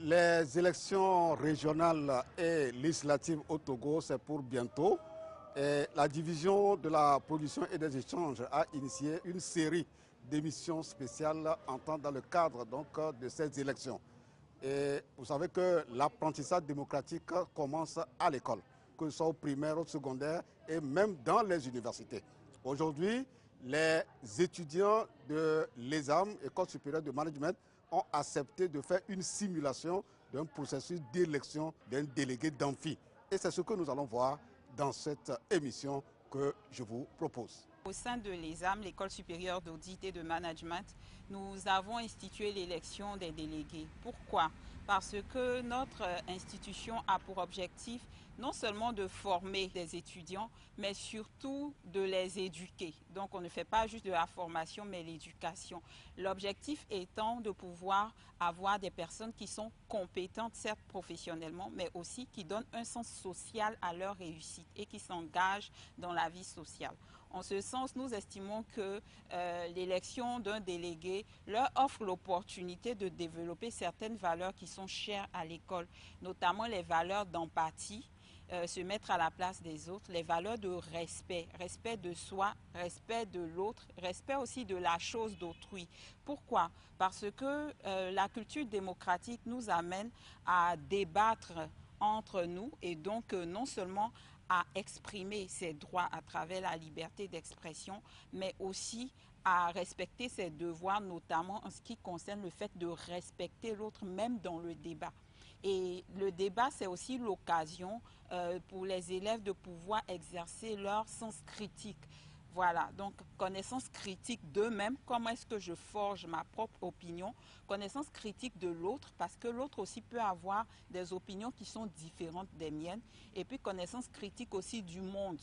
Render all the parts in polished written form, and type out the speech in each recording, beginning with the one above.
Les élections régionales et législatives au Togo, c'est pour bientôt. Et la division de la production et des échanges a initié une série d'émissions spéciales entrant dans le cadre donc, de ces élections. Et vous savez que l'apprentissage démocratique commence à l'école, que ce soit au primaire, au secondaire et même dans les universités. Aujourd'hui, les étudiants de l'ESAM, École supérieure de management, ont accepté de faire une simulation d'un processus d'élection d'un délégué d'amphi. Et c'est ce que nous allons voir dans cette émission que je vous propose. Au sein de l'ESAM, l'École supérieure d'audit et de management, nous avons institué l'élection des délégués. Pourquoi? Parce que notre institution a pour objectif non seulement de former des étudiants, mais surtout de les éduquer. Donc on ne fait pas juste de la formation, mais l'éducation. L'objectif étant de pouvoir avoir des personnes qui sont compétentes, certes professionnellement, mais aussi qui donnent un sens social à leur réussite et qui s'engagent dans la vie sociale. En ce sens, nous estimons que l'élection d'un délégué leur offre l'opportunité de développer certaines valeurs qui sont chères à l'école, notamment les valeurs d'empathie, se mettre à la place des autres, les valeurs de respect, respect de soi, respect de l'autre, respect aussi de la chose d'autrui. Pourquoi? Parce que la culture démocratique nous amène à débattre entre nous et donc non seulement à exprimer ses droits à travers la liberté d'expression, mais aussi à respecter ses devoirs, notamment en ce qui concerne le fait de respecter l'autre, même dans le débat. Et le débat, c'est aussi l'occasion pour les élèves de pouvoir exercer leur sens critique. Voilà, donc connaissance critique d'eux-mêmes, comment est-ce que je forge ma propre opinion, connaissance critique de l'autre, parce que l'autre aussi peut avoir des opinions qui sont différentes des miennes, et puis connaissance critique aussi du monde,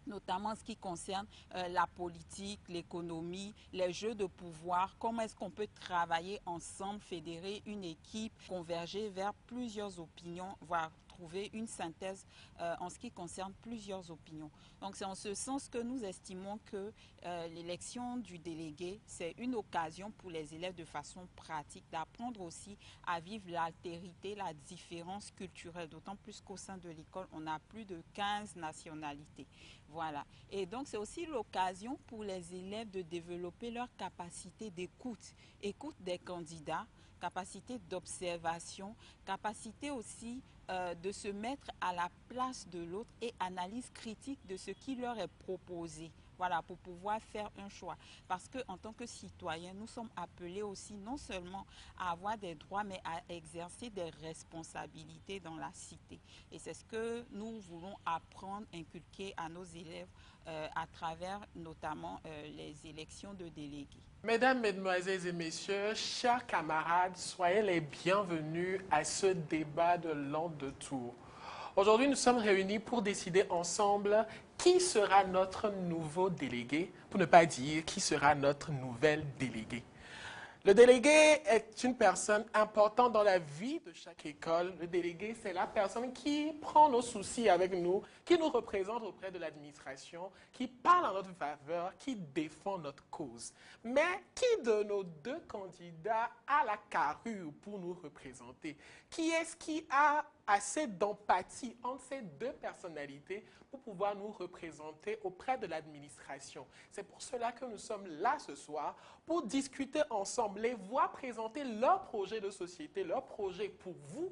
notamment en ce qui concerne la politique, l'économie, les jeux de pouvoir, comment est-ce qu'on peut travailler ensemble, fédérer une équipe, converger vers plusieurs opinions, voire trouver une synthèse en ce qui concerne plusieurs opinions. Donc c'est en ce sens que nous estimons que l'élection du délégué, c'est une occasion pour les élèves de façon pratique d'apprendre aussi à vivre l'altérité, la différence culturelle, d'autant plus qu'au sein de l'école, on a plus de 15 nationalités. Voilà. Et donc, c'est aussi l'occasion pour les élèves de développer leur capacité d'écoute, écoute des candidats, capacité d'observation, capacité aussi de se mettre à la place de l'autre et analyse critique de ce qui leur est proposé. Voilà, pour pouvoir faire un choix. Parce qu'en tant que citoyens, nous sommes appelés aussi non seulement à avoir des droits, mais à exercer des responsabilités dans la cité. Et c'est ce que nous voulons apprendre, inculquer à nos élèves à travers notamment les élections de délégués. Mesdames, Mesdemoiselles et Messieurs, chers camarades, soyez les bienvenus à ce débat de l'entre-deux-tours. Aujourd'hui, nous sommes réunis pour décider ensemble qui sera notre nouveau délégué, pour ne pas dire qui sera notre nouvelle déléguée. Le délégué est une personne importante dans la vie de chaque école. Le délégué, c'est la personne qui prend nos soucis avec nous, qui nous représente auprès de l'administration, qui parle en notre faveur, qui défend notre cause. Mais qui de nos deux candidats a la carrure pour nous représenter? Qui est-ce qui a assez d'empathie entre ces deux personnalités pour pouvoir nous représenter auprès de l'administration? C'est pour cela que nous sommes là ce soir, pour discuter ensemble, les voir présenter leur projet de société, leur projet pour vous,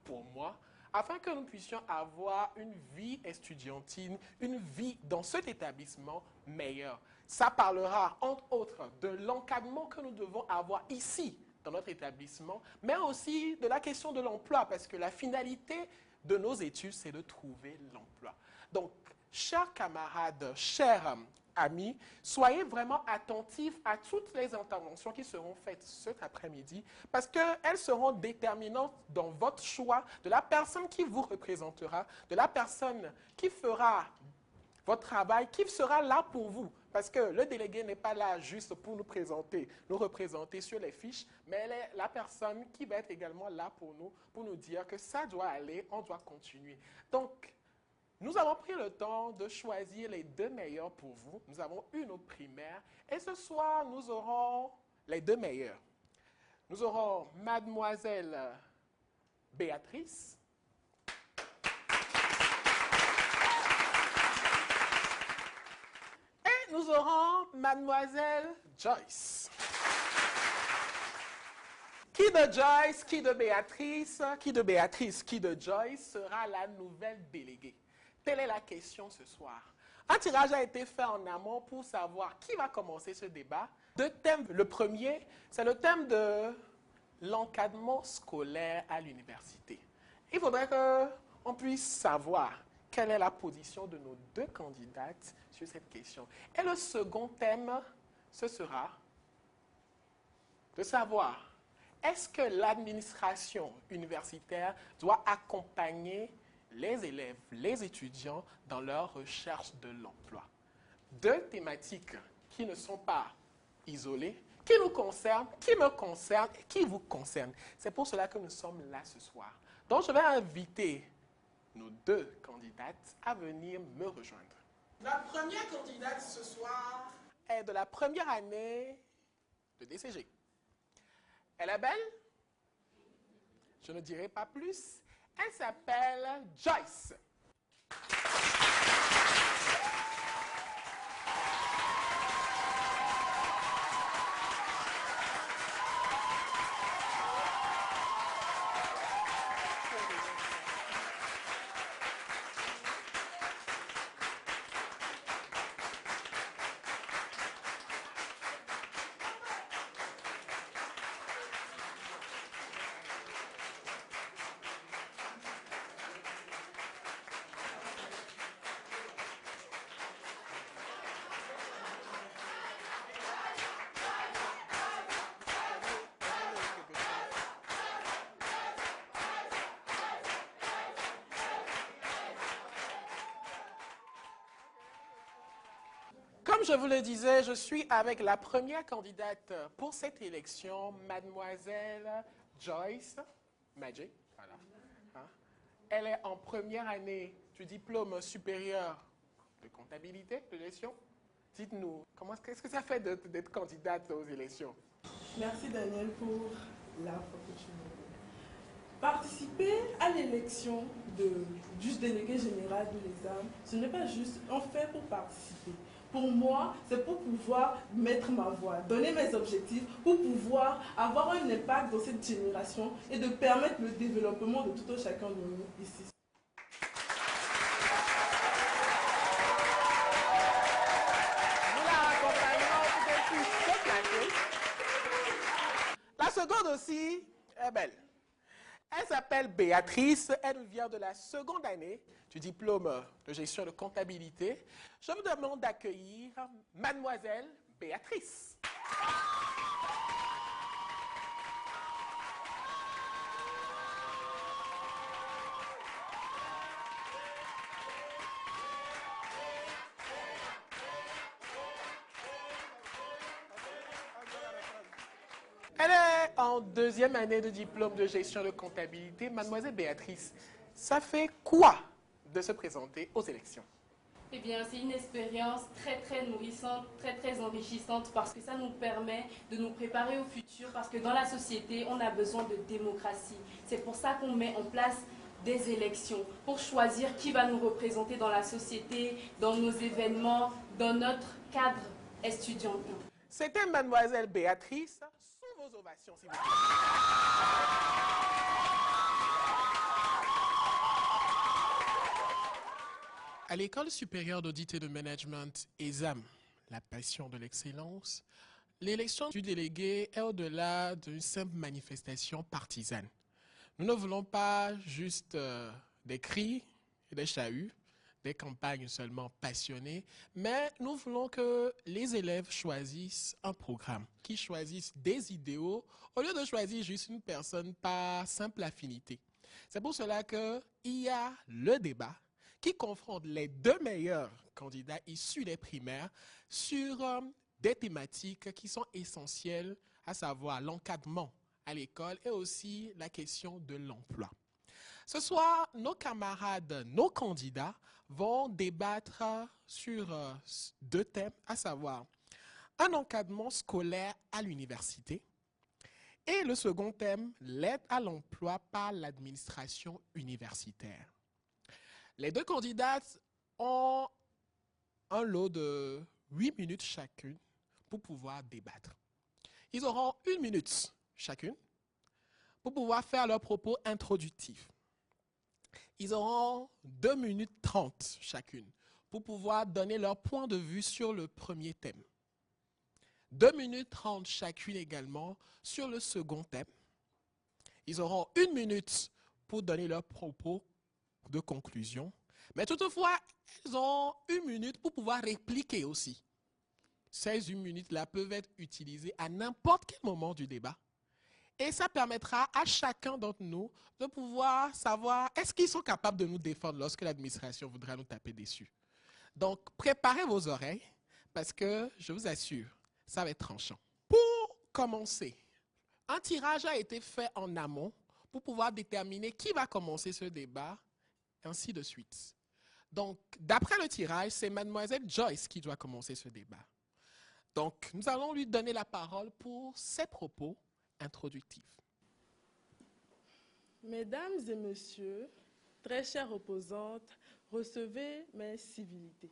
pour moi, afin que nous puissions avoir une vie estudiantine, une vie dans cet établissement meilleure. Ça parlera, entre autres, de l'encadrement que nous devons avoir ici, dans notre établissement, mais aussi de la question de l'emploi, parce que la finalité de nos études, c'est de trouver l'emploi. Donc, chers camarades, chers amis, soyez vraiment attentifs à toutes les interventions qui seront faites cet après-midi, parce qu'elles seront déterminantes dans votre choix de la personne qui vous représentera, de la personne qui fera votre travail, qui sera là pour vous. Parce que le délégué n'est pas là juste pour nous présenter, nous représenter sur les fiches, mais elle est la personne qui va être également là pour nous dire que ça doit aller, on doit continuer. Donc, nous avons pris le temps de choisir les deux meilleurs pour vous. Nous avons eu nos primaires et ce soir, nous aurons les deux meilleurs. Nous aurons Mademoiselle Béatrice. Et nous aurons mademoiselle Joyce. Qui de Joyce, qui de Béatrice, qui de Béatrice, qui de Joyce sera la nouvelle déléguée? Telle est la question ce soir. Un tirage a été fait en amont pour savoir qui va commencer ce débat. Deux thèmes. Le premier, c'est le thème de l'encadrement scolaire à l'université. Il faudrait qu'on puisse savoir quelle est la position de nos deux candidates sur cette question. Et le second thème, ce sera de savoir est-ce que l'administration universitaire doit accompagner les élèves, les étudiants dans leur recherche de l'emploi. Deux thématiques qui ne sont pas isolées, qui nous concernent, qui me concernent et qui vous concernent. C'est pour cela que nous sommes là ce soir. Donc, je vais inviter nos deux candidates à venir me rejoindre. La première candidate ce soir est de la première année de DCG. Elle est belle? Je ne dirai pas plus. Elle s'appelle Joyce. Comme je vous le disais, je suis avec la première candidate pour cette élection, mademoiselle Joyce Madjé. Voilà. Hein? Elle est en première année du diplôme supérieur de comptabilité, de gestion. Dites-nous, qu'est-ce que ça fait d'être candidate aux élections? Merci Daniel pour la opportunité. Participer à l'élection du délégué général de l'ESAM, ce n'est pas juste en fait pour participer. Pour moi, c'est pour pouvoir mettre ma voix, donner mes objectifs, pour pouvoir avoir un impact dans cette génération et de permettre le développement de tout un chacun de nous ici. Nous la accompagnons pour qu'elle puisse se placer. La seconde aussi est belle. Elle s'appelle Béatrice, elle vient de la seconde année du diplôme de gestion de comptabilité. Je vous demande d'accueillir mademoiselle Béatrice. Elle est en deuxième année de diplôme de gestion de comptabilité. Mademoiselle Béatrice, ça fait quoi de se présenter aux élections? Eh bien, c'est une expérience très nourrissante, très enrichissante parce que ça nous permet de nous préparer au futur parce que dans la société, on a besoin de démocratie. C'est pour ça qu'on met en place des élections pour choisir qui va nous représenter dans la société, dans nos événements, dans notre cadre estudiantin. C'était mademoiselle Béatrice. Sous vos ovations, s'il vous plaît. À l'École supérieure d'audit et de management ESAM, la passion de l'excellence, l'élection du délégué est au-delà d'une simple manifestation partisane. Nous ne voulons pas juste des cris et des chahuts, des campagnes seulement passionnées, mais nous voulons que les élèves choisissent un programme, qu'ils choisissent des idéaux, au lieu de choisir juste une personne par simple affinité. C'est pour cela qu'il y a le débat qui confronte les deux meilleurs candidats issus des primaires sur des thématiques qui sont essentielles, à savoir l'encadrement à l'école et aussi la question de l'emploi. Ce soir, nos camarades, nos candidats vont débattre sur deux thèmes, à savoir un encadrement scolaire à l'université Et le second thème, l'aide à l'emploi par l'administration universitaire. Les deux candidates ont un lot de 8 minutes chacune pour pouvoir débattre. Ils auront 1 minute chacune pour pouvoir faire leurs propos introductifs. Ils auront 2 minutes 30 chacune pour pouvoir donner leur point de vue sur le premier thème. 2 minutes 30 chacune également sur le second thème. Ils auront 1 minute pour donner leurs propos de conclusion. Mais toutefois, ils ont 1 minute pour pouvoir répliquer aussi. Ces 1 minutes-là peuvent être utilisées à n'importe quel moment du débat. Et ça permettra à chacun d'entre nous de pouvoir savoir est-ce qu'ils sont capables de nous défendre lorsque l'administration voudra nous taper dessus. Donc, préparez vos oreilles parce que, je vous assure, ça va être tranchant. Pour commencer, un tirage a été fait en amont pour pouvoir déterminer qui va commencer ce débat, ainsi de suite. Donc, d'après le tirage, c'est mademoiselle Joyce qui doit commencer ce débat. Donc, nous allons lui donner la parole pour ses propos introductifs. Mesdames et messieurs, très chères opposantes, recevez mes civilités.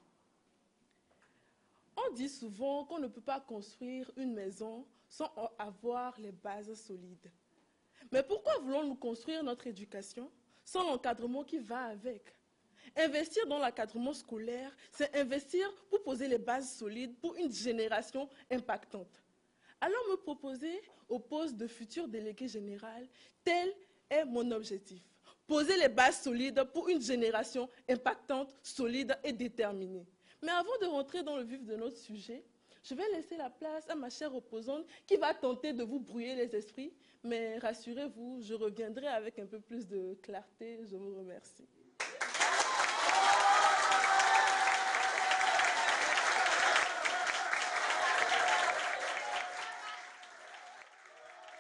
On dit souvent qu'on ne peut pas construire une maison sans avoir les bases solides. Mais pourquoi voulons-nous construire notre éducation sans l'encadrement qui va avec? Investir dans l'encadrement scolaire, c'est investir pour poser les bases solides pour une génération impactante. Alors me proposer au poste de futur délégué général, tel est mon objectif. Poser les bases solides pour une génération impactante, solide et déterminée. Mais avant de rentrer dans le vif de notre sujet, je vais laisser la place à ma chère opposante qui va tenter de vous brouiller les esprits. Mais rassurez-vous, je reviendrai avec un peu plus de clarté. Je vous remercie.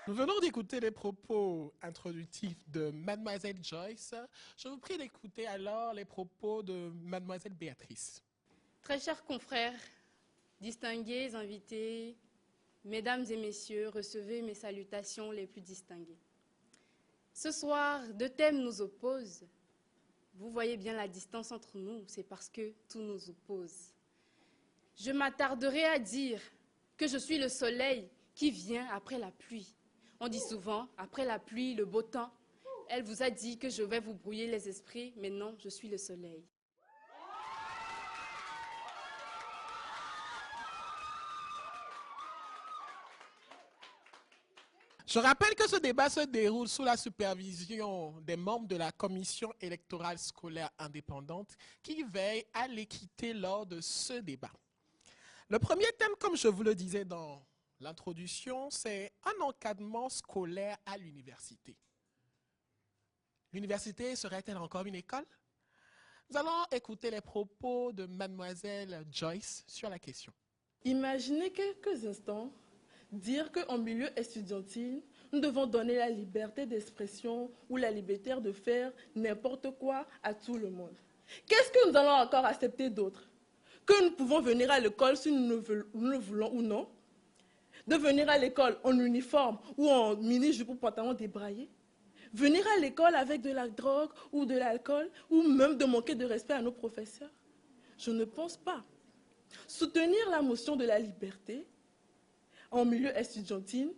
Nous venons d'écouter les propos introductifs de mademoiselle Joyce. Je vous prie d'écouter alors les propos de mademoiselle Béatrice. Très chers confrères, distingués invités, mesdames et messieurs, recevez mes salutations les plus distinguées. Ce soir, 2 thèmes nous opposent. Vous voyez bien la distance entre nous, c'est parce que tout nous oppose. Je m'attarderai à dire que je suis le soleil qui vient après la pluie. On dit souvent, après la pluie, le beau temps. Elle vous a dit que je vais vous brouiller les esprits, mais non, je suis le soleil. Je rappelle que ce débat se déroule sous la supervision des membres de la Commission électorale scolaire indépendante qui veille à l'équité lors de ce débat. Le premier thème, comme je vous le disais dans l'introduction, c'est un encadrement scolaire à l'université. L'université serait-elle encore une école? Nous allons écouter les propos de mademoiselle Joyce sur la question. Imaginez quelques instants dire qu'en milieu estudiantil, nous devons donner la liberté d'expression ou la liberté de faire n'importe quoi à tout le monde. Qu'est-ce que nous allons encore accepter d'autre? Que nous pouvons venir à l'école si nous le voulons ou non? De venir à l'école en uniforme ou en mini-jupe ou pantalon débraillé? Venir à l'école avec de la drogue ou de l'alcool ou même de manquer de respect à nos professeurs? Je ne pense pas. Soutenir la motion de la liberté en milieu estudiantil,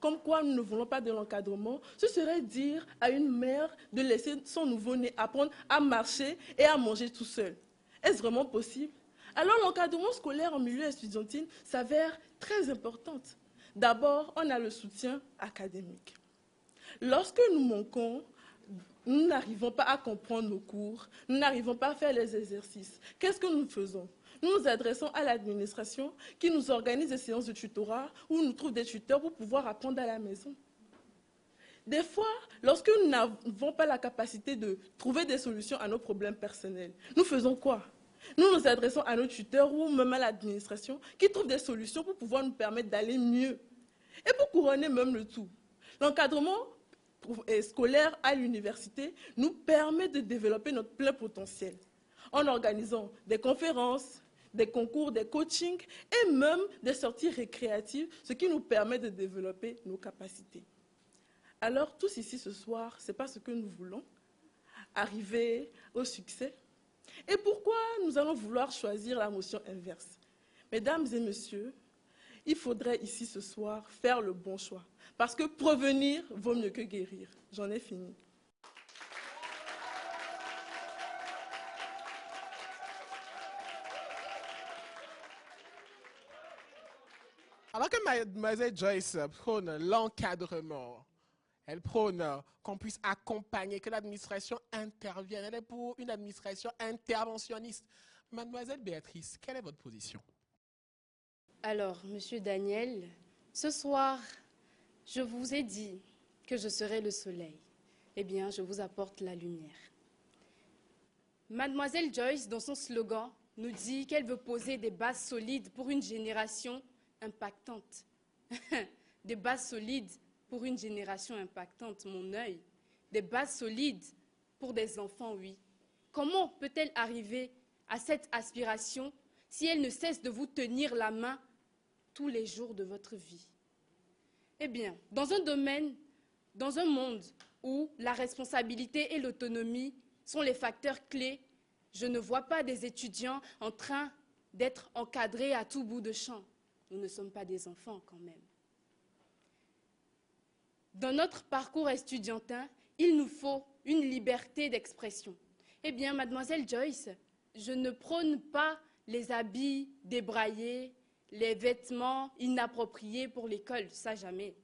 comme quoi nous ne voulons pas de l'encadrement, ce serait dire à une mère de laisser son nouveau-né apprendre à marcher et à manger tout seul. Est-ce vraiment possible? Alors l'encadrement scolaire en milieu estudiantil s'avère très importante. D'abord, on a le soutien académique. Lorsque nous manquons, nous n'arrivons pas à comprendre nos cours, nous n'arrivons pas à faire les exercices. Qu'est-ce que nous faisons? Nous nous adressons à l'administration qui nous organise des séances de tutorat où nous trouve des tuteurs pour pouvoir apprendre à la maison. Des fois, lorsque nous n'avons pas la capacité de trouver des solutions à nos problèmes personnels, nous faisons quoi? Nous nous adressons à nos tuteurs ou même à l'administration qui trouve des solutions pour pouvoir nous permettre d'aller mieux. Et pour couronner même le tout, l'encadrement scolaire à l'université nous permet de développer notre plein potentiel en organisant des conférences, des concours, des coachings et même des sorties récréatives, ce qui nous permet de développer nos capacités. Alors, tous ici ce soir, ce n'est pas ce que nous voulons, arriver au succès. Et pourquoi nous allons vouloir choisir la motion inverse? Mesdames et messieurs, il faudrait ici ce soir faire le bon choix. Parce que prévenir vaut mieux que guérir. J'en ai fini. Alors que Mademoiselle Joyce prône l'encadrement, elle prône qu'on puisse accompagner, que l'administration intervienne. Elle est pour une administration interventionniste. Mademoiselle Béatrice, quelle est votre position? Alors, Monsieur Daniel, ce soir, je vous ai dit que je serai le soleil. Eh bien, je vous apporte la lumière. Mademoiselle Joyce, dans son slogan, nous dit qu'elle veut poser des bases solides pour une génération impactante. Des bases solides pour une génération impactante, mon œil. Des bases solides pour des enfants, oui. Comment peut-elle arriver à cette aspiration si elle ne cesse de vous tenir la main tous les jours de votre vie? Eh bien, dans un domaine, dans un monde où la responsabilité et l'autonomie sont les facteurs clés, je ne vois pas des étudiants en train d'être encadrés à tout bout de champ. Nous ne sommes pas des enfants quand même. Dans notre parcours estudiantin, il nous faut une liberté d'expression. Eh bien, Mademoiselle Joyce, je ne prône pas les habits débraillés, les vêtements inappropriés pour l'école, ça jamais.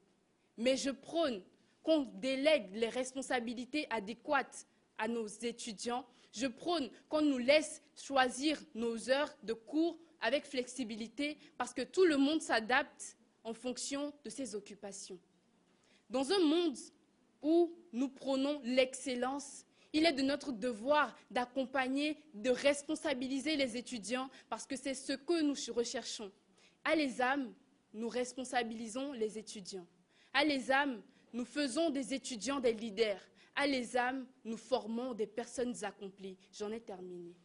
Mais je prône qu'on délègue les responsabilités adéquates à nos étudiants. Je prône qu'on nous laisse choisir nos heures de cours avec flexibilité parce que tout le monde s'adapte en fonction de ses occupations. Dans un monde où nous prônons l'excellence, il est de notre devoir d'accompagner, de responsabiliser les étudiants parce que c'est ce que nous recherchons. À l'ESAM, nous responsabilisons les étudiants. À l'ESAM, nous faisons des étudiants des leaders. À l'ESAM, nous formons des personnes accomplies. J'en ai terminé.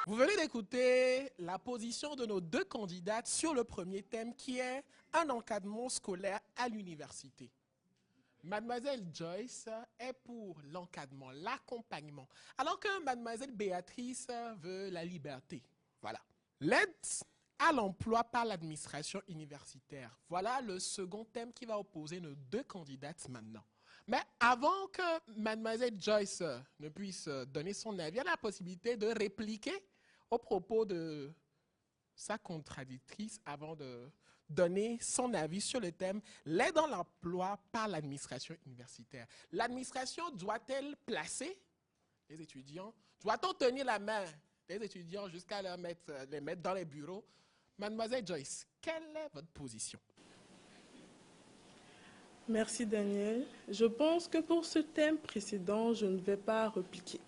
Vous venez d'écouter la position de nos deux candidates sur le premier thème qui est un encadrement scolaire à l'université. Mademoiselle Joyce est pour l'encadrement, l'accompagnement, alors que Mademoiselle Béatrice veut la liberté. Voilà. L'aide à l'emploi par l'administration universitaire. Voilà le second thème qui va opposer nos deux candidates maintenant. Mais avant que Mademoiselle Joyce ne puisse donner son avis, elle a la possibilité de répliquer au propos de sa contradictrice avant de donner son avis sur le thème « L'aide à l'emploi par l'administration universitaire ». L'administration doit-elle placer les étudiants? Doit-on tenir la main des étudiants jusqu'à les mettre dans les bureaux? Mademoiselle Joyce, quelle est votre position? Merci Daniel. Je pense que pour ce thème précédent, je ne vais pas répliquer.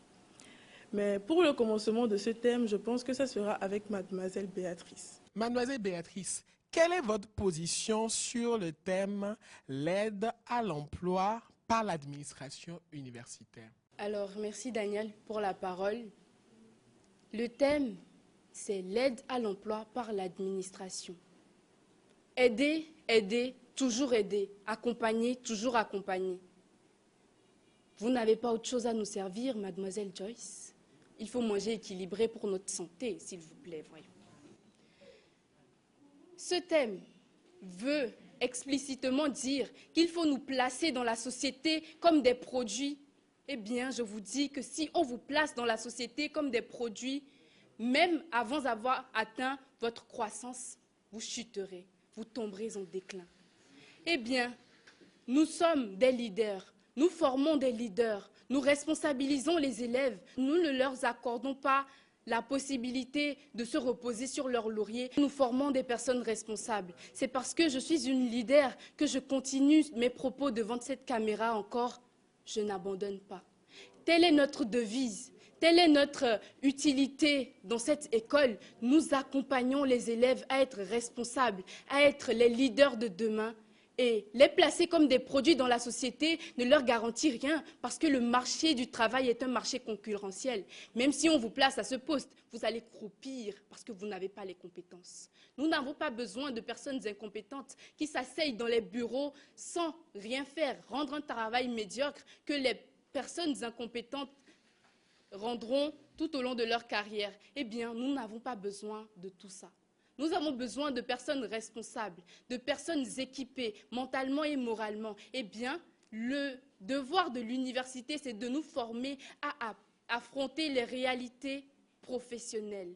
Mais pour le commencement de ce thème, je pense que ça sera avec Mademoiselle Béatrice. Mademoiselle Béatrice, quelle est votre position sur le thème « L'aide à l'emploi par l'administration universitaire » ? Alors, merci Daniel pour la parole. Le thème, c'est l'aide à l'emploi par l'administration. Aider, aider, toujours aider. Accompagner, toujours accompagner. Vous n'avez pas autre chose à nous servir, Mademoiselle Joyce? Il faut manger équilibré pour notre santé, s'il vous plaît, voyons. Ce thème veut explicitement dire qu'il faut nous placer dans la société comme des produits. Eh bien, je vous dis que si on vous place dans la société comme des produits, même avant d'avoir atteint votre croissance, vous chuterez, vous tomberez en déclin. Eh bien, nous sommes des leaders, nous formons des leaders, nous responsabilisons les élèves, nous ne leur accordons pas la possibilité de se reposer sur leur laurier. Nous formons des personnes responsables. C'est parce que je suis une leader que je continue mes propos devant cette caméra encore. Je n'abandonne pas. Telle est notre devise, telle est notre utilité dans cette école. Nous accompagnons les élèves à être responsables, à être les leaders de demain. Et les placer comme des produits dans la société ne leur garantit rien parce que le marché du travail est un marché concurrentiel. Même si on vous place à ce poste, vous allez croupir parce que vous n'avez pas les compétences. Nous n'avons pas besoin de personnes incompétentes qui s'asseyent dans les bureaux sans rien faire, rendre un travail médiocre que les personnes incompétentes rendront tout au long de leur carrière. Eh bien, nous n'avons pas besoin de tout ça. Nous avons besoin de personnes responsables, de personnes équipées mentalement et moralement. Eh bien, le devoir de l'université, c'est de nous former à affronter les réalités professionnelles,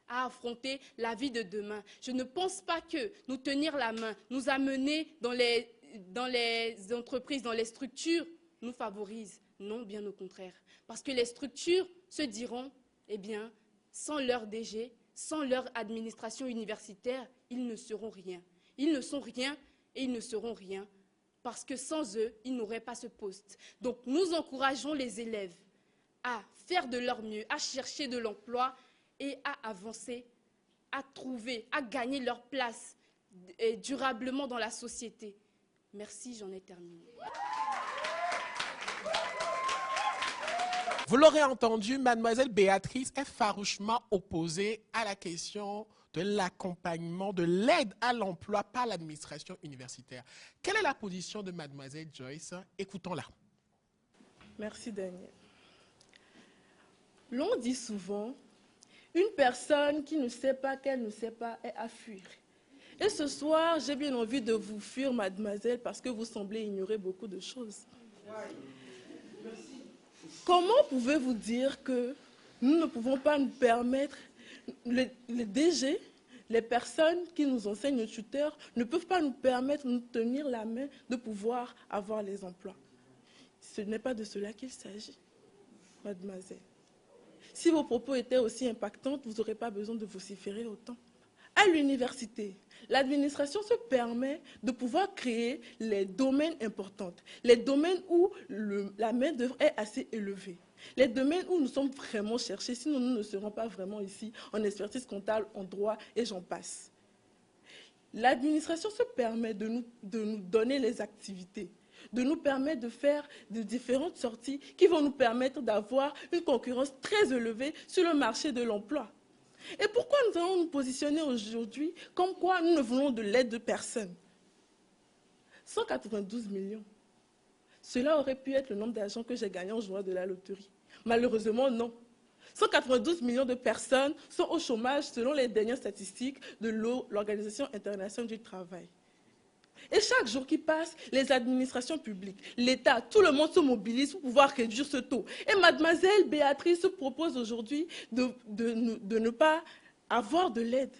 à affronter la vie de demain. Je ne pense pas que nous tenir la main, nous amener dans les entreprises, dans les structures, nous favorise. Non, bien au contraire. Parce que les structures se diront, eh bien, sans leur DG, sans leur administration universitaire, ils ne seront rien. Ils ne sont rien et ils ne seront rien parce que sans eux, ils n'auraient pas ce poste. Donc nous encourageons les élèves à faire de leur mieux, à chercher de l'emploi et à avancer, à trouver, à gagner leur place durablement dans la société. Merci, j'en ai terminé. Vous l'aurez entendu, mademoiselle Béatrice est farouchement opposée à la question de l'accompagnement, de l'aide à l'emploi par l'administration universitaire. Quelle est la position de mademoiselle Joyce? Écoutons-la. Merci Daniel. L'on dit souvent, une personne qui ne sait pas qu'elle ne sait pas est à fuir. Et ce soir, j'ai bien envie de vous fuir, mademoiselle, parce que vous semblez ignorer beaucoup de choses. Comment pouvez-vous dire que nous ne pouvons pas nous permettre, les DG, les personnes qui nous enseignent, nos tuteurs, ne peuvent pas nous permettre de nous tenir la main, de pouvoir avoir les emplois? Ce n'est pas de cela qu'il s'agit, mademoiselle. Si vos propos étaient aussi impactants, vous n'aurez pas besoin de vociférer autant. À l'université, l'administration se permet de pouvoir créer les domaines importants, les domaines où la main-d'œuvre est assez élevée, les domaines où nous sommes vraiment cherchés, sinon nous ne serons pas vraiment ici en expertise comptable, en droit et j'en passe. L'administration se permet de nous donner les activités, de nous permettre de faire de différentes sorties qui vont nous permettre d'avoir une concurrence très élevée sur le marché de l'emploi. Et pourquoi nous allons nous positionner aujourd'hui comme quoi nous ne voulons de l'aide de personne? 192 millions. Cela aurait pu être le nombre d'argent que j'ai gagné en jouant de la loterie. Malheureusement, non. 192 millions de personnes sont au chômage selon les dernières statistiques de l'Organisation internationale du travail. Et chaque jour qui passe, les administrations publiques, l'État, tout le monde se mobilise pour pouvoir réduire ce taux. Et mademoiselle Béatrice se propose aujourd'hui de ne pas avoir de l'aide.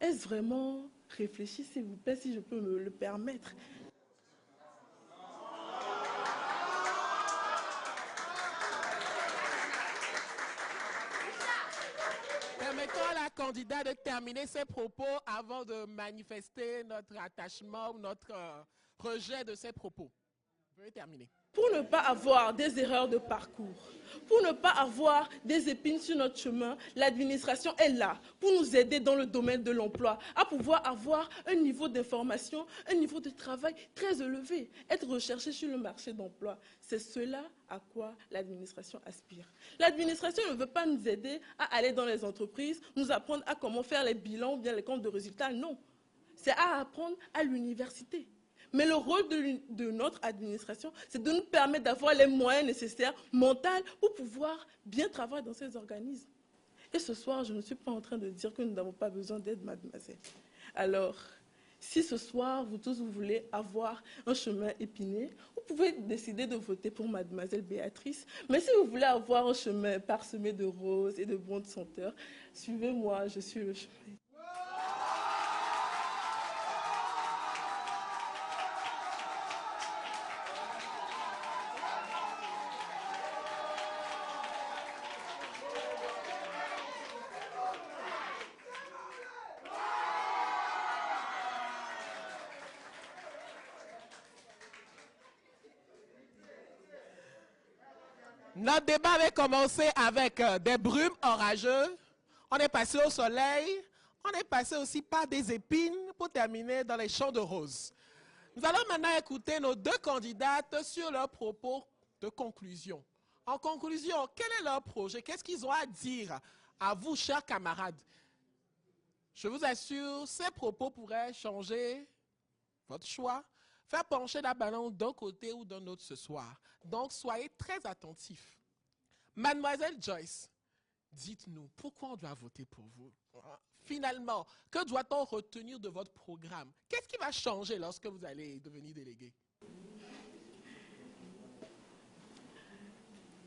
Est-ce vraiment réfléchi, s'il vous plaît, si je peux me le permettre? Permettons à la candidate de terminer ses propos avant de manifester notre attachement ou notre rejet de ses propos. Veuillez terminer. Pour ne pas avoir des erreurs de parcours, pour ne pas avoir des épines sur notre chemin, l'administration est là pour nous aider dans le domaine de l'emploi, à pouvoir avoir un niveau d'information, un niveau de travail très élevé, être recherché sur le marché d'emploi. C'est cela à quoi l'administration aspire. L'administration ne veut pas nous aider à aller dans les entreprises, nous apprendre à comment faire les bilans ou bien les comptes de résultats, non. C'est à apprendre à l'université. Mais le rôle de notre administration, c'est de nous permettre d'avoir les moyens nécessaires, mentaux, pour pouvoir bien travailler dans ces organismes. Et ce soir, je ne suis pas en train de dire que nous n'avons pas besoin d'aide, mademoiselle. Alors, si ce soir, vous tous, vous voulez avoir un chemin épineux, vous pouvez décider de voter pour mademoiselle Béatrice. Mais si vous voulez avoir un chemin parsemé de roses et de bonnes senteurs, suivez-moi, je suis le chemin. Notre débat avait commencé avec des brumes orageuses. On est passé au soleil. On est passé aussi par des épines pour terminer dans les champs de roses. Nous allons maintenant écouter nos deux candidates sur leurs propos de conclusion. En conclusion, quel est leur projet? Qu'est-ce qu'ils ont à dire à vous, chers camarades? Je vous assure, ces propos pourraient changer votre choix, faire pencher la balance d'un côté ou d'un autre ce soir. Donc, soyez très attentifs. Mademoiselle Joyce, dites-nous, pourquoi on doit voter pour vous? Finalement, que doit-on retenir de votre programme? Qu'est-ce qui va changer lorsque vous allez devenir délégué?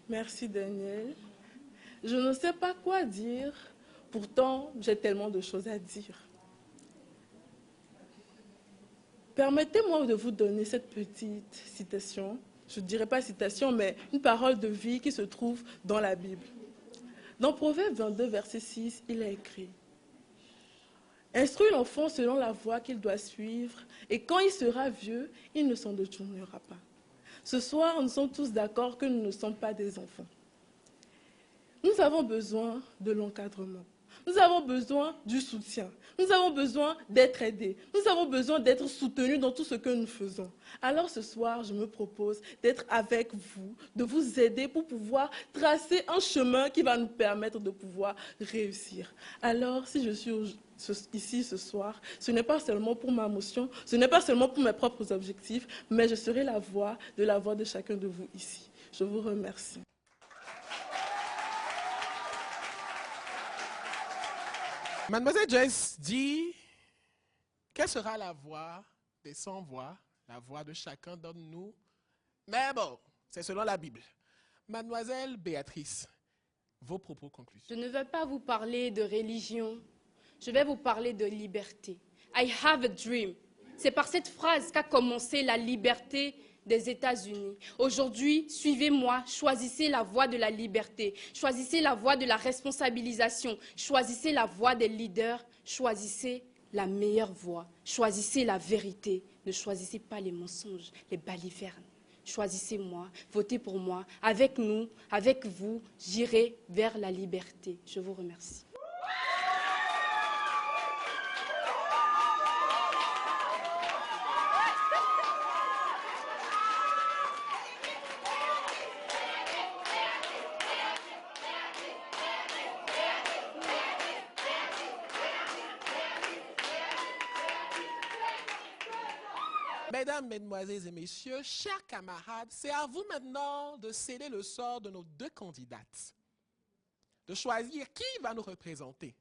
Merci Daniel. Je ne sais pas quoi dire, pourtant j'ai tellement de choses à dire. Permettez-moi de vous donner cette petite citation, je ne dirais pas citation, mais une parole de vie qui se trouve dans la Bible. Dans Proverbe 22, verset 6, il est écrit « Instruis l'enfant selon la voie qu'il doit suivre, et quand il sera vieux, il ne s'en détournera pas. » Ce soir, nous sommes tous d'accord que nous ne sommes pas des enfants. Nous avons besoin de l'encadrement. Nous avons besoin du soutien. Nous avons besoin d'être aidés. Nous avons besoin d'être soutenus dans tout ce que nous faisons. Alors ce soir, je me propose d'être avec vous, de vous aider pour pouvoir tracer un chemin qui va nous permettre de pouvoir réussir. Alors, si je suis ici ce soir, ce n'est pas seulement pour ma motion, ce n'est pas seulement pour mes propres objectifs, mais je serai la voix de chacun de vous ici. Je vous remercie. Mademoiselle Joyce dit, quelle sera la voix des sans-voix, la voix de chacun d'entre nous? Mais bon, c'est selon la Bible. Mademoiselle Béatrice, vos propos conclusifs. Je ne vais pas vous parler de religion, je vais vous parler de liberté. I have a dream. C'est par cette phrase qu'a commencé la liberté des États-Unis. Aujourd'hui, suivez-moi, choisissez la voie de la liberté, choisissez la voie de la responsabilisation, choisissez la voie des leaders, choisissez la meilleure voie, choisissez la vérité, ne choisissez pas les mensonges, les balivernes. Choisissez-moi, votez pour moi, avec nous, avec vous, j'irai vers la liberté. Je vous remercie. Mesdames, Mesdemoiselles et Messieurs, chers camarades, c'est à vous maintenant de sceller le sort de nos deux candidates, de choisir qui va nous représenter.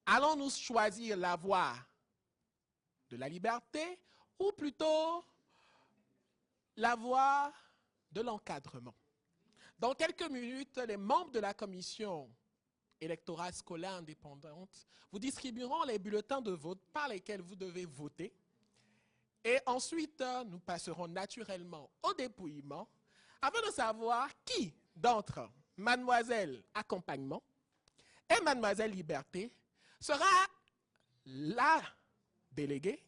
Allons-nous choisir la voie de la liberté ou plutôt la voie de l'encadrement? Dans quelques minutes, les membres de la commission électorale scolaire indépendante vous distribueront les bulletins de vote par lesquels vous devez voter. Et ensuite, nous passerons naturellement au dépouillement afin de savoir qui d'entre Mademoiselle Accompagnement et Mademoiselle Liberté sera la déléguée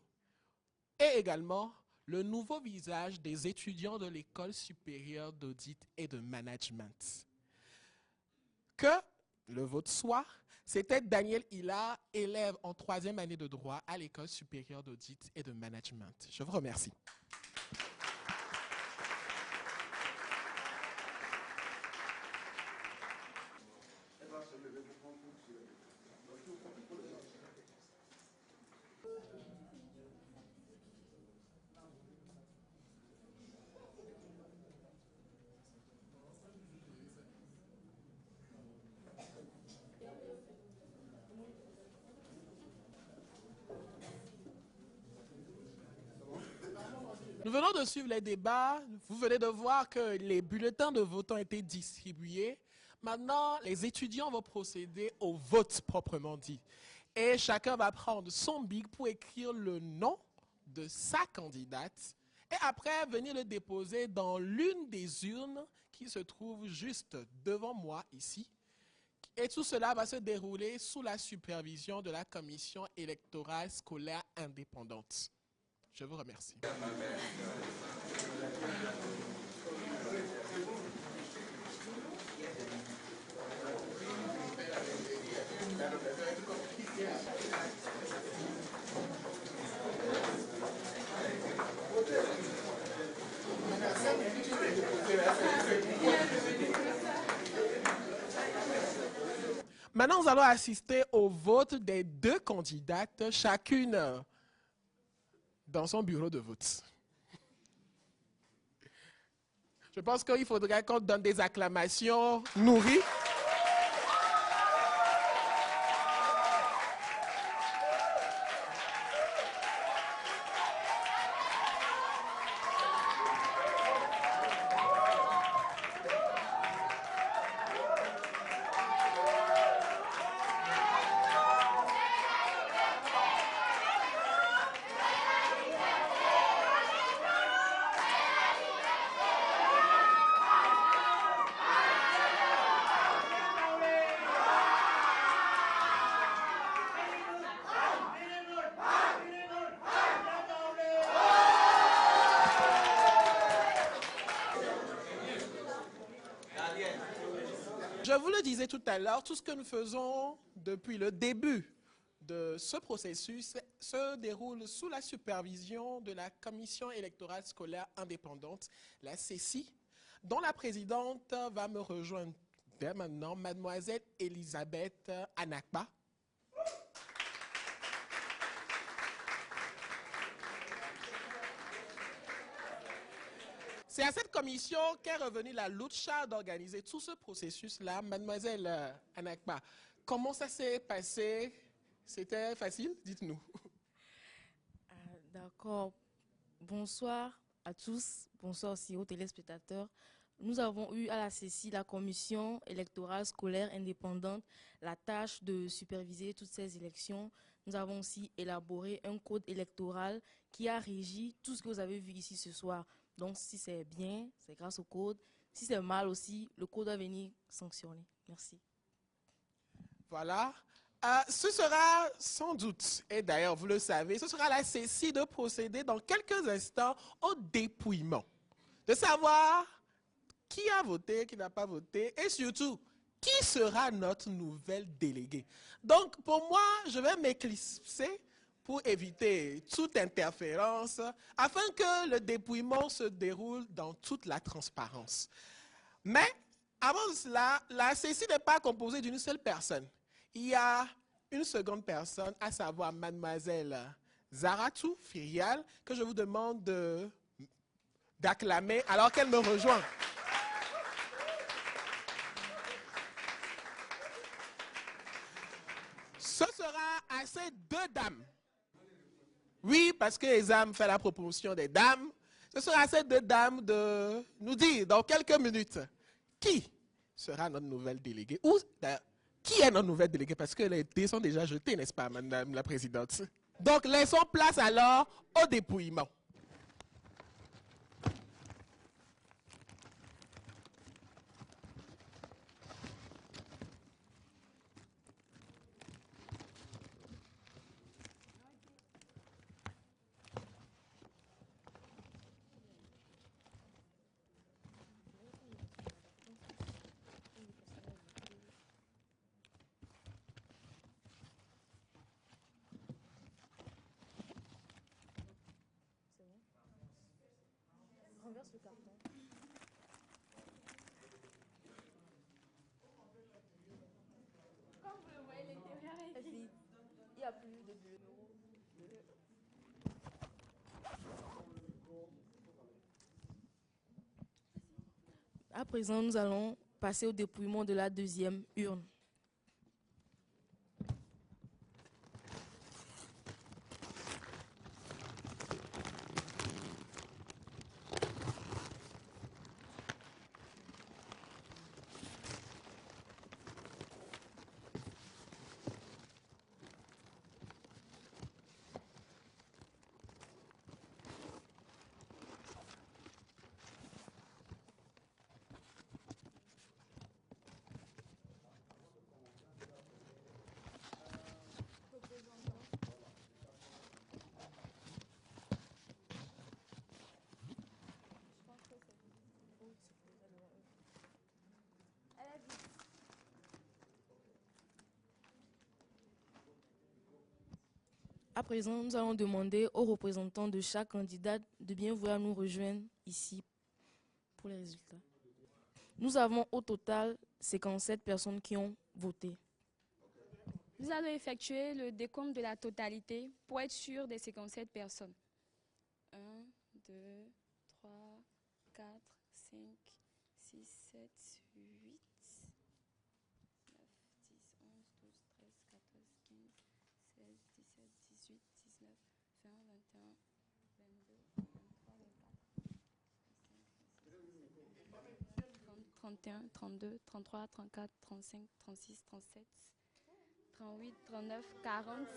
et également le nouveau visage des étudiants de l'École supérieure d'audit et de management. Que le vote soit, c'était Daniel Hillard, élève en 3e année de droit à l'École supérieure d'audit et de management. Je vous remercie. Nous venons de suivre les débats. Vous venez de voir que les bulletins de vote ont été distribués. Maintenant, les étudiants vont procéder au vote proprement dit. Et chacun va prendre son bic pour écrire le nom de sa candidate et après venir le déposer dans l'une des urnes qui se trouve juste devant moi ici. Et tout cela va se dérouler sous la supervision de la commission électorale scolaire indépendante. Je vous remercie. Maintenant, nous allons assister au vote des deux candidates, chacune dans son bureau de vote. Je pense qu'il faudrait qu'on donne des acclamations nourries. Je vous le disais tout à l'heure, tout ce que nous faisons depuis le début de ce processus se déroule sous la supervision de la Commission électorale scolaire indépendante, la CECI, dont la présidente va me rejoindre dès maintenant, mademoiselle Elisabeth Anakpa. C'est à cette commission qu'est revenue la lucha d'organiser tout ce processus-là. Mademoiselle Anakpa, comment ça s'est passé? C'était facile? Dites-nous. D'accord. Bonsoir à tous. Bonsoir aussi aux téléspectateurs. Nous avons eu à la CECI, la Commission électorale scolaire indépendante, la tâche de superviser toutes ces élections. Nous avons aussi élaboré un code électoral qui a régi tout ce que vous avez vu ici ce soir. Donc, si c'est bien, c'est grâce au code. Si c'est mal aussi, le code va venir sanctionner. Merci. Voilà. Ce sera sans doute, et d'ailleurs vous le savez, ce sera la CECI de procéder dans quelques instants au dépouillement. De savoir qui a voté, qui n'a pas voté, et surtout, qui sera notre nouvelle déléguée. Donc, pour moi, je vais m'éclipser pour éviter toute interférence, afin que le dépouillement se déroule dans toute la transparence. Mais, avant cela, la CECI n'est pas composée d'une seule personne. Il y a une seconde personne, à savoir mademoiselle Zaratou Firial, que je vous demande d'acclamer alors qu'elle me rejoint. Ce sera à ces deux dames. Oui, parce que Exam fait la promotion des dames. Ce sera à ces deux dames de nous dire dans quelques minutes qui sera notre nouvelle déléguée. Ou qui est notre nouvelle déléguée? Parce que les dés sont déjà jetés, n'est-ce pas, madame la présidente? Donc, laissons place alors au dépouillement. Renverse le carton. Comme vous le voyez, l'intérieur est vide. Il n'y a plus de bleu. À présent, nous allons passer au dépouillement de la deuxième urne. À présent, nous allons demander aux représentants de chaque candidat de bien vouloir nous rejoindre ici pour les résultats. Nous avons au total 57 personnes qui ont voté. Nous allons effectuer le décompte de la totalité pour être sûr des 57 personnes. 1, 2, 3, 4, 5, 6, 7, 8, 9, 10, 11, 12, 13, 14, 15, 16, 17, 18, 19, 20, 21, 22, 23, 24, 31, 32, 33, 34, 35, 36, 37, 38, 39, 40.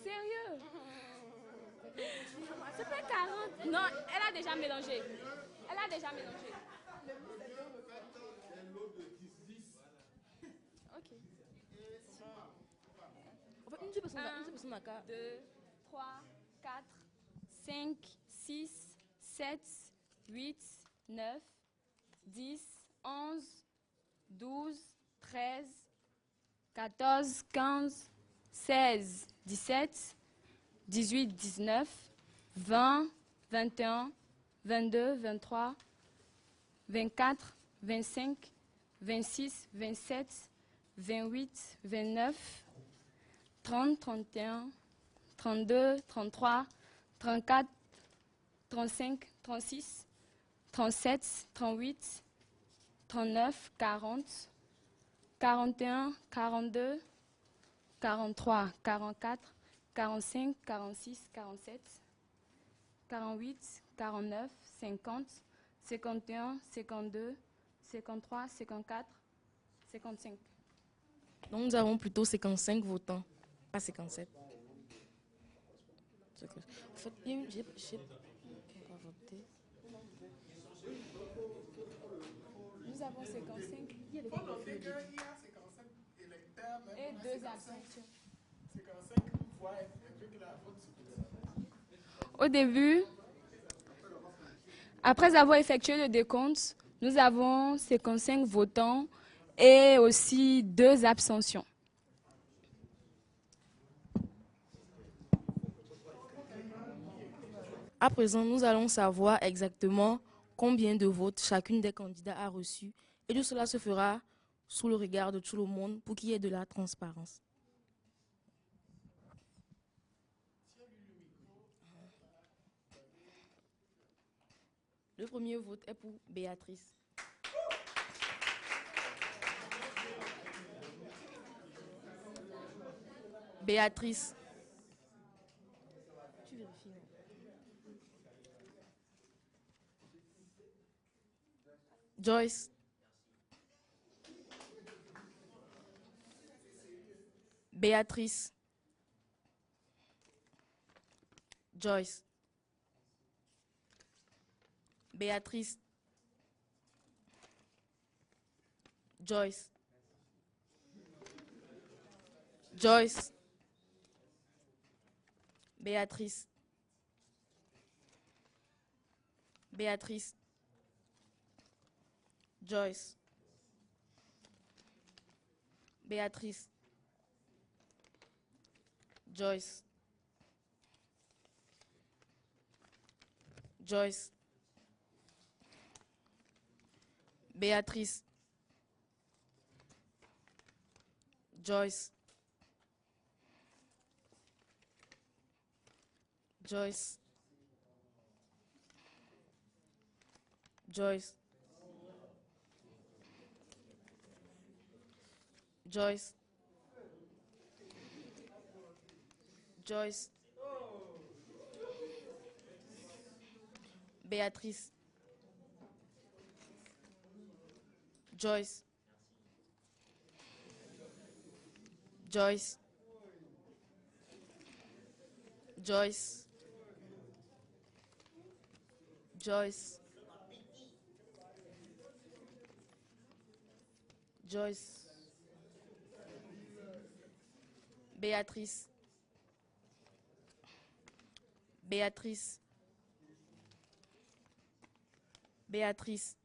Sérieux? C'est pas 40. Non, elle a déjà mélangé. Elle a déjà mélangé. Ok. 1, 2, 3, 4, 5, 6, 7, 8, 9, 10, 11, 12, 13, 14, 15, 16, 17, 18, 19, 20, 21, 22, 23, 24, 25, 26, 27, 28, 29, 30, 31, 32, 33, 34, 35, 36, 37, 38, 39, 40, 41, 42, 43, 44, 45, 46, 47, 48, 49, 50, 51, 52, 53, 54, 55. Donc nous avons plutôt 55 votants, pas 57. En fait, j'ai pas voté. Nous avons 55. Il faut noter qu'il y a 55 électeurs, même Et 2 abstentions. 55 voix effectuées que la vote substitue. Au début, après avoir effectué le décompte, nous avons 55 votants et aussi 2 abstentions. À présent, nous allons savoir exactement combien de votes chacune des candidats a reçu et tout cela se fera sous le regard de tout le monde pour qu'il y ait de la transparence. Le premier vote est pour Béatrice. Béatrice. Tu vérifies. Joyce. Béatrice. Joyce. Béatrice. Joyce. Joyce. Béatrice. Béatrice. Joyce. Béatrice. Joyce. Joyce. Béatrice. Joyce. Joyce. Joyce. Joyce. Joyce. Béatrice. Joyce. Joyce. Joyce. Joyce. Joyce. Béatrice. Béatrice. Béatrice.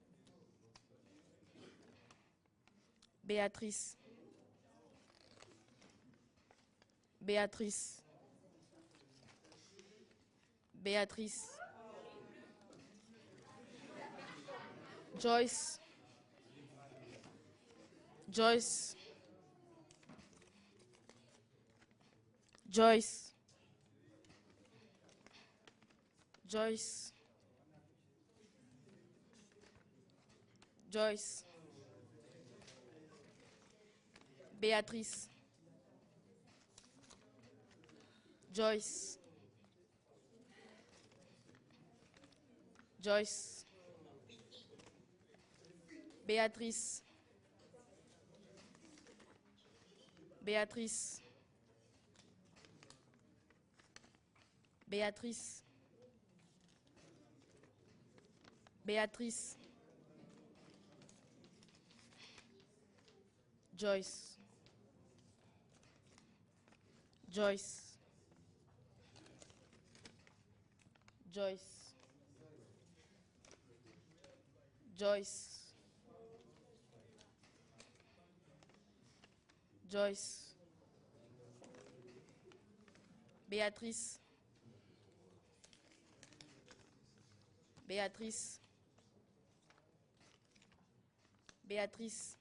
Béatrice. Béatrice. Béatrice. Joyce. Joyce. Joyce. Joyce. Joyce. Béatrice. Joyce. Joyce. Béatrice. Béatrice. Béatrice. Béatrice. Joyce. Joyce. Joyce. Joyce. Joyce. Béatrice. Béatrice. Béatrice.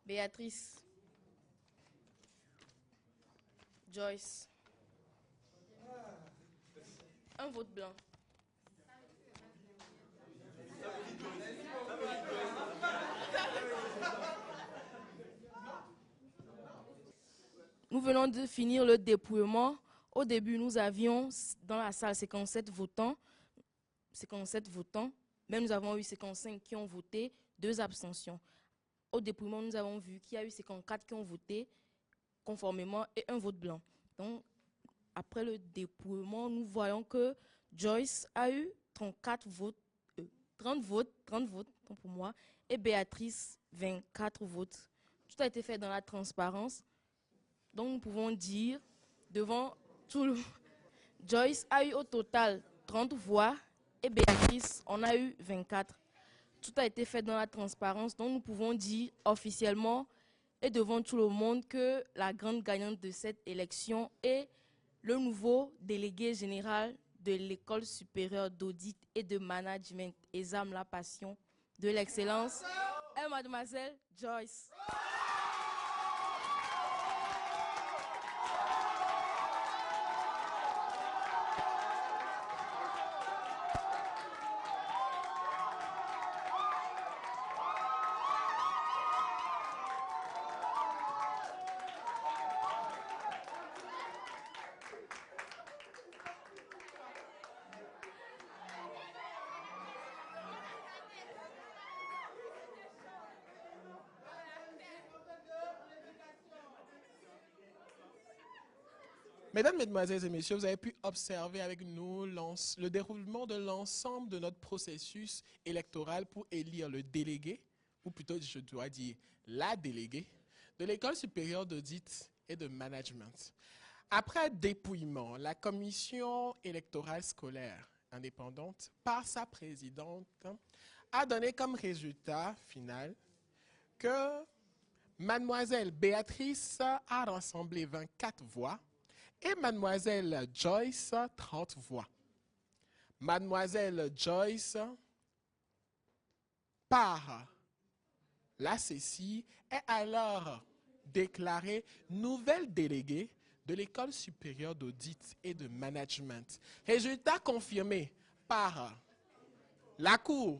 Béatrice. Joyce. Un vote blanc. Nous venons de finir le dépouillement. Au début, nous avions dans la salle 57 votants, mais nous avons eu 55 qui ont voté, 2 abstentions. Au dépouillement, nous avons vu qu'il y a eu 54 qui ont voté conformément et 1 vote blanc. Donc, après le dépouillement, nous voyons que Joyce a eu 30 votes pour moi, et Béatrice, 24 votes. Tout a été fait dans la transparence. Donc, nous pouvons dire, devant tout le... Joyce a eu au total 30 voix et Béatrice en a eu 24. Tout a été fait dans la transparence. Donc, nous pouvons dire officiellement et devant tout le monde que la grande gagnante de cette élection est le nouveau délégué général de l'École supérieure d'audit et de management, ESAM La Passion, de l'excellence, est mademoiselle Joyce. Mesdames, Mesdemoiselles et Messieurs, vous avez pu observer avec nous le déroulement de l'ensemble de notre processus électoral pour élire le délégué, ou plutôt je dois dire la déléguée, de l'École supérieure d'audit et de management. Après dépouillement, la commission électorale scolaire indépendante, par sa présidente, a donné comme résultat final que mademoiselle Béatrice a rassemblé 24 voix, et mademoiselle Joyce, 30 voix. Mademoiselle Joyce, par la CECI, est alors déclarée nouvelle déléguée de l'École supérieure d'audit et de management. Résultat confirmé par la Cour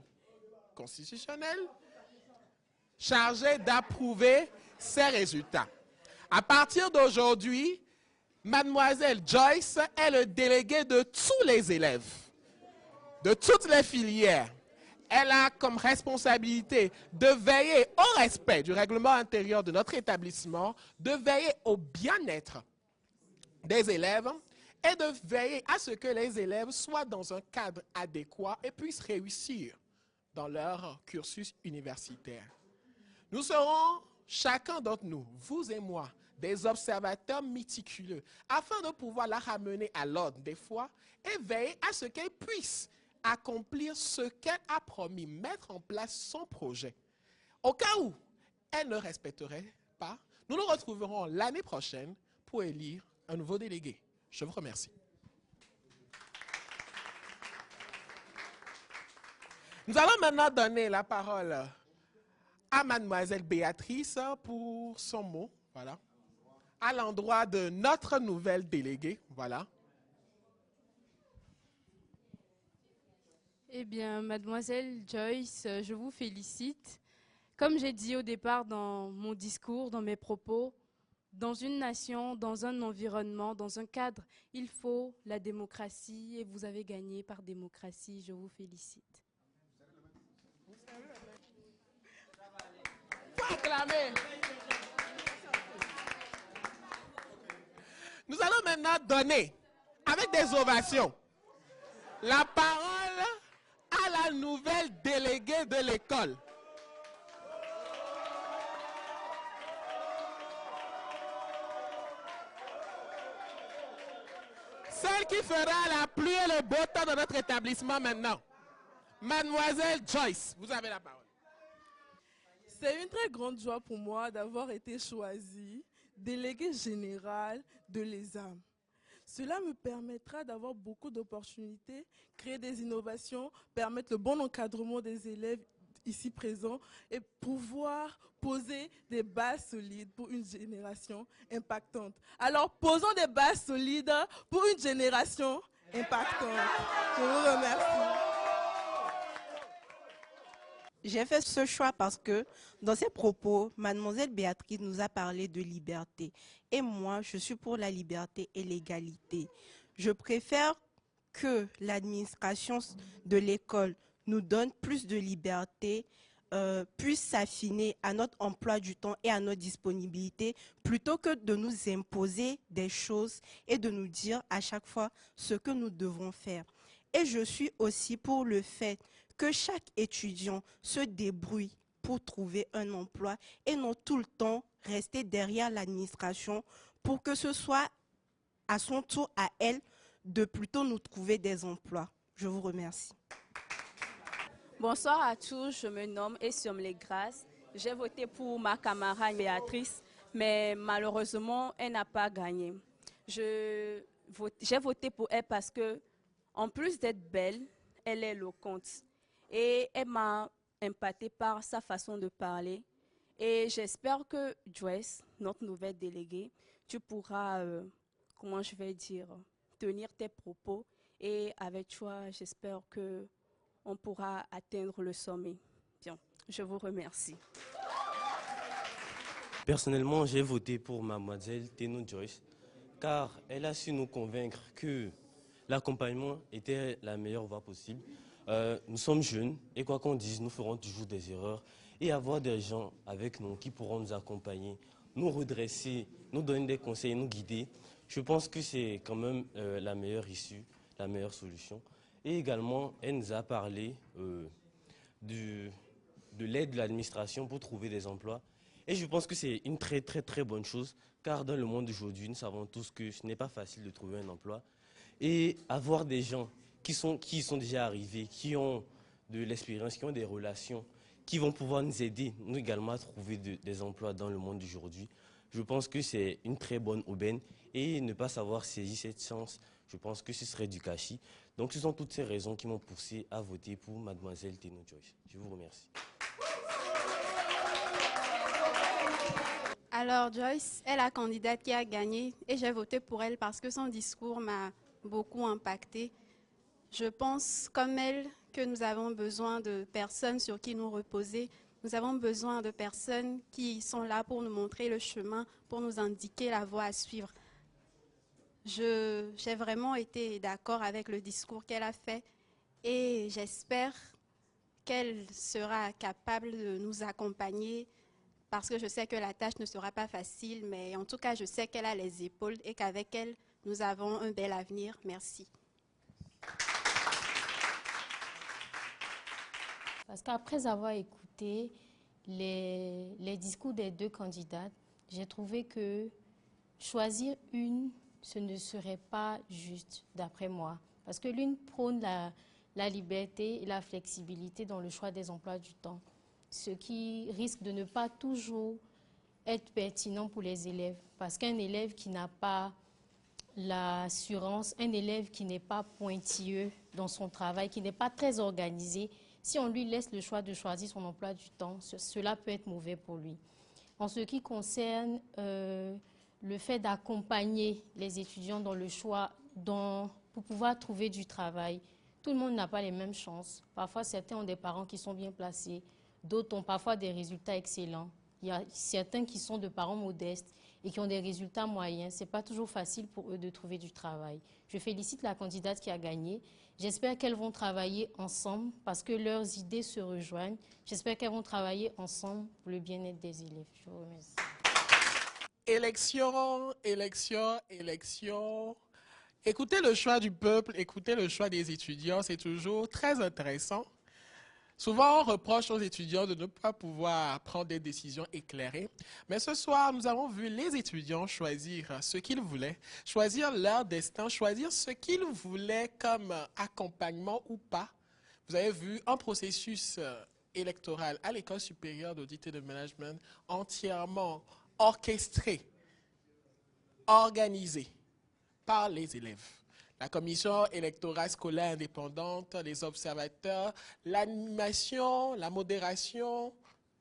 constitutionnelle chargée d'approuver ces résultats. À partir d'aujourd'hui, mademoiselle Joyce est le délégué de tous les élèves, de toutes les filières. Elle a comme responsabilité de veiller au respect du règlement intérieur de notre établissement, de veiller au bien-être des élèves et de veiller à ce que les élèves soient dans un cadre adéquat et puissent réussir dans leur cursus universitaire. Nous serons, chacun d'entre nous, vous et moi, des observateurs méticuleux, afin de pouvoir la ramener à l'ordre des fois et veiller à ce qu'elle puisse accomplir ce qu'elle a promis, mettre en place son projet. Au cas où elle ne respecterait pas, nous nous retrouverons l'année prochaine pour élire un nouveau délégué. Je vous remercie. Nous allons maintenant donner la parole à mademoiselle Béatrice pour son mot. Voilà. à l'endroit de notre nouvelle déléguée. Voilà. Eh bien, mademoiselle Joyce, je vous félicite. Comme j'ai dit au départ dans mon discours, dans mes propos, dans une nation, dans un environnement, dans un cadre, il faut la démocratie et vous avez gagné par démocratie. Je vous félicite. Faut acclamer. Nous allons maintenant donner, avec des ovations, la parole à la nouvelle déléguée de l'école. Celle qui fera la pluie et le beau temps dans notre établissement maintenant. Mademoiselle Joyce, vous avez la parole. C'est une très grande joie pour moi d'avoir été choisie déléguée générale de l'ESAM. Cela me permettra d'avoir beaucoup d'opportunités, créer des innovations, permettre le bon encadrement des élèves ici présents et pouvoir poser des bases solides pour une génération impactante. Alors, posons des bases solides pour une génération impactante. Je vous remercie. J'ai fait ce choix parce que dans ses propos, mademoiselle Béatrice nous a parlé de liberté. Et moi, je suis pour la liberté et l'égalité. Je préfère que l'administration de l'école nous donne plus de liberté, puisse s'affiner à notre emploi du temps et à notre disponibilité, plutôt que de nous imposer des choses et de nous dire à chaque fois ce que nous devons faire. Et je suis aussi pour le fait que chaque étudiant se débrouille pour trouver un emploi et non tout le temps rester derrière l'administration pour que ce soit à son tour à elle de plutôt nous trouver des emplois. Je vous remercie. Bonsoir à tous, je me nomme Essiom Legras. J'ai voté pour ma camarade Béatrice, mais malheureusement, elle n'a pas gagné. J'ai voté pour elle parce que, en plus d'être belle, elle est éloquente. Et elle m'a impactée par sa façon de parler. Et j'espère que Joyce, notre nouvelle déléguée, tu pourras, comment je vais dire, tenir tes propos. Et avec toi, j'espère qu'on pourra atteindre le sommet. Bien, je vous remercie. Personnellement, j'ai voté pour mademoiselle Teno Joyce, car elle a su nous convaincre que l'accompagnement était la meilleure voie possible. Nous sommes jeunes et quoi qu'on dise, nous ferons toujours des erreurs. Et avoir des gens avec nous qui pourront nous accompagner, nous redresser, nous donner des conseils, nous guider, je pense que c'est quand même la meilleure issue, la meilleure solution. Et également, elle nous a parlé de l'aide de l'administration pour trouver des emplois. Et je pense que c'est une très très bonne chose, car dans le monde d'aujourd'hui, nous savons tous que ce n'est pas facile de trouver un emploi. Et avoir des gens qui y sont déjà arrivés, qui ont de l'expérience, qui ont des relations, qui vont pouvoir nous aider, nous également, à trouver des emplois dans le monde d'aujourd'hui. Je pense que c'est une très bonne aubaine et ne pas savoir saisir cette chance, je pense que ce serait du gâchis. Donc ce sont toutes ces raisons qui m'ont poussé à voter pour mademoiselle Teno Joyce. Je vous remercie. Alors Joyce est la candidate qui a gagné et j'ai voté pour elle parce que son discours m'a beaucoup impactée. Je pense, comme elle, que nous avons besoin de personnes sur qui nous reposer. Nous avons besoin de personnes qui sont là pour nous montrer le chemin, pour nous indiquer la voie à suivre. J'ai vraiment été d'accord avec le discours qu'elle a fait et j'espère qu'elle sera capable de nous accompagner parce que je sais que la tâche ne sera pas facile, mais en tout cas, je sais qu'elle a les épaules et qu'avec elle, nous avons un bel avenir. Merci. Parce qu'après avoir écouté les discours des deux candidates, j'ai trouvé que choisir une, ce ne serait pas juste, d'après moi. Parce que l'une prône la liberté et la flexibilité dans le choix des emplois du temps, ce qui risque de ne pas toujours être pertinent pour les élèves. Parce qu'un élève qui n'a pas l'assurance, un élève qui n'est pas pointilleux dans son travail, qui n'est pas très organisé, si on lui laisse le choix de choisir son emploi du temps, cela peut être mauvais pour lui. En ce qui concerne le fait d'accompagner les étudiants dans le choix, pour pouvoir trouver du travail. Tout le monde n'a pas les mêmes chances. Parfois, certains ont des parents qui sont bien placés, d'autres ont parfois des résultats excellents. Il y a certains qui sont de parents modestes et qui ont des résultats moyens. Ce n'est pas toujours facile pour eux de trouver du travail. Je félicite la candidate qui a gagné. J'espère qu'elles vont travailler ensemble parce que leurs idées se rejoignent. J'espère qu'elles vont travailler ensemble pour le bien-être des élèves. Je vous remercie. Élection, élection, élection. Écoutez le choix du peuple, écoutez le choix des étudiants, c'est toujours très intéressant. Souvent, on reproche aux étudiants de ne pas pouvoir prendre des décisions éclairées. Mais ce soir, nous avons vu les étudiants choisir ce qu'ils voulaient, choisir leur destin, choisir ce qu'ils voulaient comme accompagnement ou pas. Vous avez vu un processus électoral à l'École supérieure d'audit et de management entièrement orchestré, organisé par les élèves. La commission électorale scolaire indépendante, les observateurs, l'animation, la modération,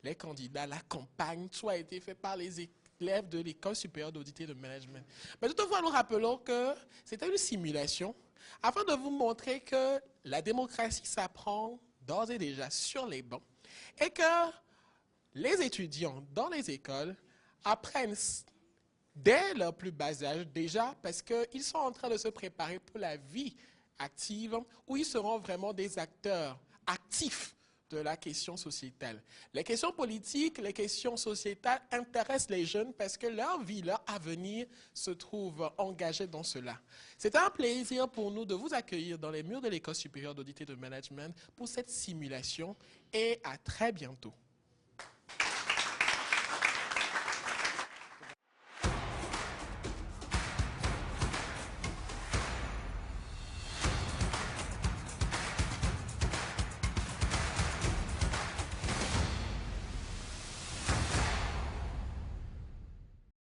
les candidats, la campagne, tout a été fait par les élèves de l'École supérieure d'audit et de management. Mais toutefois, nous rappelons que c'était une simulation afin de vous montrer que la démocratie s'apprend d'ores et déjà sur les bancs et que les étudiants dans les écoles apprennent dès leur plus bas âge déjà parce qu'ils sont en train de se préparer pour la vie active où ils seront vraiment des acteurs actifs de la question sociétale. Les questions politiques, les questions sociétales intéressent les jeunes parce que leur vie, leur avenir se trouve engagé dans cela. C'est un plaisir pour nous de vous accueillir dans les murs de l'École supérieure d'audit et de management pour cette simulation et à très bientôt.